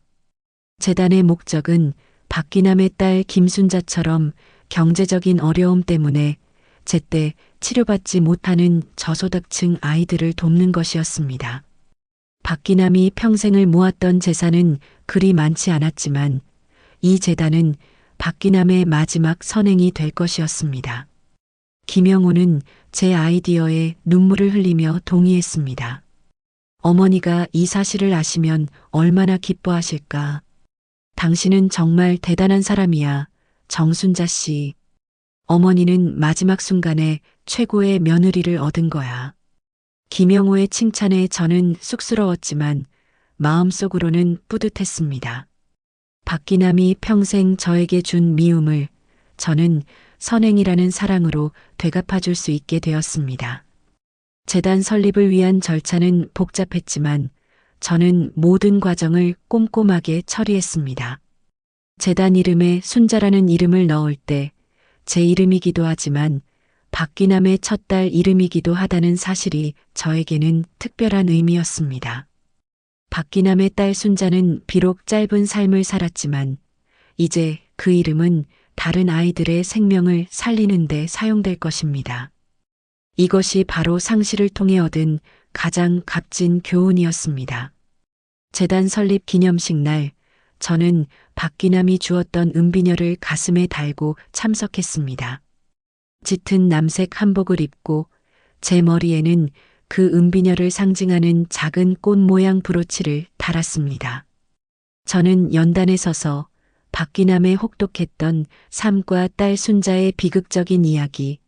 재단의 목적은 박기남의 딸 김순자처럼 경제적인 어려움 때문에 제때 치료받지 못하는 저소득층 아이들을 돕는 것이었습니다. 박기남이 평생을 모았던 재산은 그리 많지 않았지만 이 재단은 박기남의 마지막 선행이 될 것이었습니다. 김영호는 제 아이디어에 눈물을 흘리며 동의했습니다. 어머니가 이 사실을 아시면 얼마나 기뻐하실까. 당신은 정말 대단한 사람이야, 정순자 씨. 어머니는 마지막 순간에 최고의 며느리를 얻은 거야. 김영호의 칭찬에 저는 쑥스러웠지만 마음속으로는 뿌듯했습니다. 박기남이 평생 저에게 준 미움을 저는 선행이라는 사랑으로 되갚아줄 수 있게 되었습니다. 재단 설립을 위한 절차는 복잡했지만 저는 모든 과정을 꼼꼼하게 처리했습니다. 재단 이름에 순자라는 이름을 넣을 때 제 이름이기도 하지만 박기남의 첫 딸 이름이기도 하다는 사실이 저에게는 특별한 의미였습니다. 박기남의 딸 순자는 비록 짧은 삶을 살았지만 이제 그 이름은 다른 아이들의 생명을 살리는 데 사용될 것입니다. 이것이 바로 상실을 통해 얻은 가장 값진 교훈이었습니다. 재단 설립 기념식 날 저는 박기남이 주었던 은비녀를 가슴에 달고 참석했습니다. 짙은 남색 한복을 입고 제 머리에는 그 은비녀를 상징하는 작은 꽃 모양 브로치를 달았습니다. 저는 연단에 서서 박기남의 혹독했던 삶과 딸 순자의 비극적인 이야기,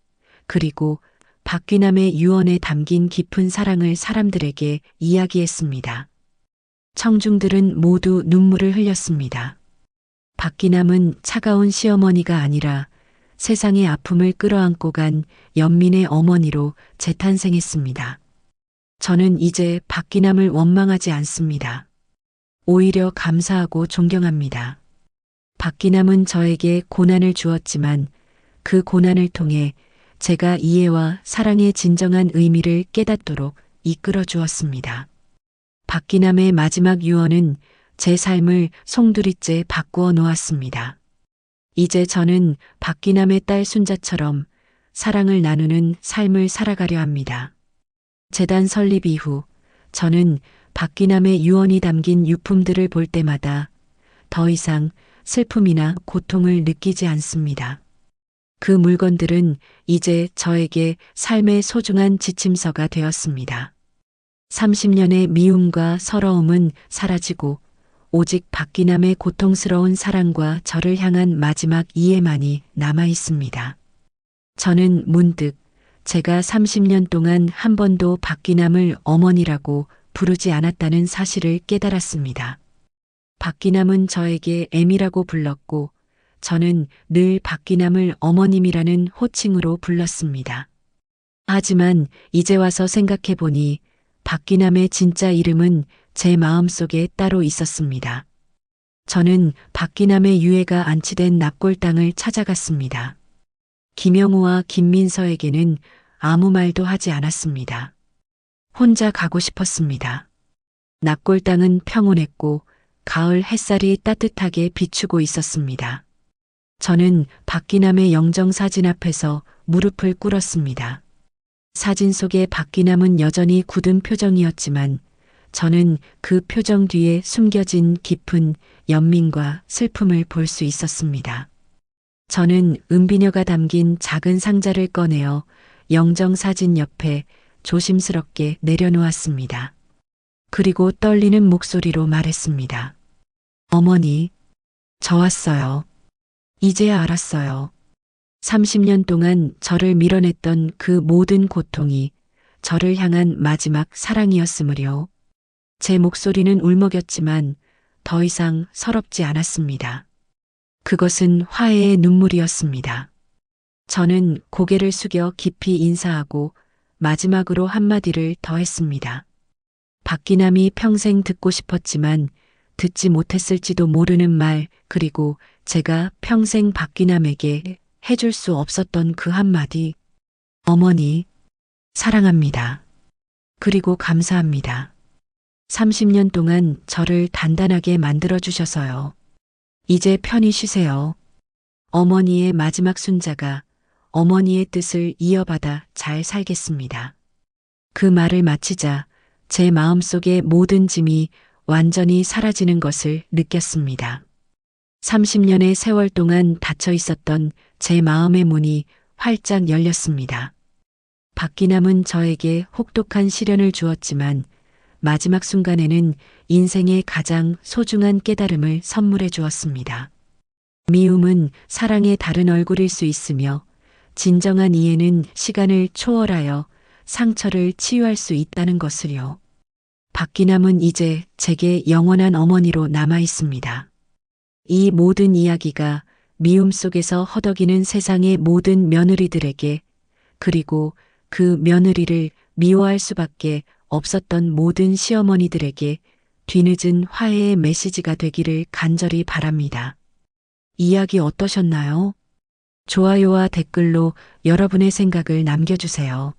그리고 박기남의 유언에 담긴 깊은 사랑을 사람들에게 이야기했습니다. 청중들은 모두 눈물을 흘렸습니다. 박기남은 차가운 시어머니가 아니라 세상의 아픔을 끌어안고 간 연민의 어머니로 재탄생했습니다. 저는 이제 박기남을 원망하지 않습니다. 오히려 감사하고 존경합니다. 박기남은 저에게 고난을 주었지만 그 고난을 통해 제가 이해와 사랑의 진정한 의미를 깨닫도록 이끌어 주었습니다. 박기남의 마지막 유언은 제 삶을 송두리째 바꾸어 놓았습니다. 이제 저는 박기남의 딸 순자처럼 사랑을 나누는 삶을 살아가려 합니다. 재단 설립 이후 저는 박기남의 유언이 담긴 유품들을 볼 때마다 더 이상 슬픔이나 고통을 느끼지 않습니다. 그 물건들은 이제 저에게 삶의 소중한 지침서가 되었습니다. 30년의 미움과 서러움은 사라지고 오직 박기남의 고통스러운 사랑과 저를 향한 마지막 이해만이 남아 있습니다. 저는 문득 제가 30년 동안 한 번도 박기남을 어머니라고 부르지 않았다는 사실을 깨달았습니다. 박기남은 저에게 애미라고 불렀고 저는 늘 박기남을 어머님이라는 호칭으로 불렀습니다. 하지만 이제 와서 생각해 보니 박기남의 진짜 이름은 제 마음속에 따로 있었습니다. 저는 박기남의 유해가 안치된 납골 땅을 찾아갔습니다. 김영우와 김민서에게는 아무 말도 하지 않았습니다. 혼자 가고 싶었습니다. 납골 땅은 평온했고 가을 햇살이 따뜻하게 비추고 있었습니다. 저는 박기남의 영정사진 앞에서 무릎을 꿇었습니다. 사진 속의 박기남은 여전히 굳은 표정이었지만 저는 그 표정 뒤에 숨겨진 깊은 연민과 슬픔을 볼 수 있었습니다. 저는 은비녀가 담긴 작은 상자를 꺼내어 영정사진 옆에 조심스럽게 내려놓았습니다. 그리고 떨리는 목소리로 말했습니다. 어머니, 저 왔어요. 이제야 알았어요. 30년 동안 저를 밀어냈던 그 모든 고통이 저를 향한 마지막 사랑이었으므려. 제 목소리는 울먹였지만 더 이상 서럽지 않았습니다. 그것은 화해의 눈물이었습니다. 저는 고개를 숙여 깊이 인사하고 마지막으로 한마디를 더 했습니다. 박기남이 평생 듣고 싶었지만 듣지 못했을지도 모르는 말, 그리고 제가 평생 박기남에게 해줄 수 없었던 그 한마디. 어머니, 사랑합니다. 그리고 감사합니다. 30년 동안 저를 단단하게 만들어주셔서요. 이제 편히 쉬세요. 어머니의 마지막 순자가 어머니의 뜻을 이어받아 잘 살겠습니다. 그 말을 마치자 제 마음속의 모든 짐이 완전히 사라지는 것을 느꼈습니다. 30년의 세월 동안 닫혀 있었던 제 마음의 문이 활짝 열렸습니다. 박기남은 저에게 혹독한 시련을 주었지만 마지막 순간에는 인생의 가장 소중한 깨달음을 선물해 주었습니다. 미움은 사랑의 다른 얼굴일 수 있으며 진정한 이해는 시간을 초월하여 상처를 치유할 수 있다는 것을요. 박기남은 이제 제게 영원한 어머니로 남아 있습니다. 이 모든 이야기가 미움 속에서 허덕이는 세상의 모든 며느리들에게, 그리고 그 며느리를 미워할 수밖에 없었던 모든 시어머니들에게 뒤늦은 화해의 메시지가 되기를 간절히 바랍니다. 이야기 어떠셨나요? 좋아요와 댓글로 여러분의 생각을 남겨주세요.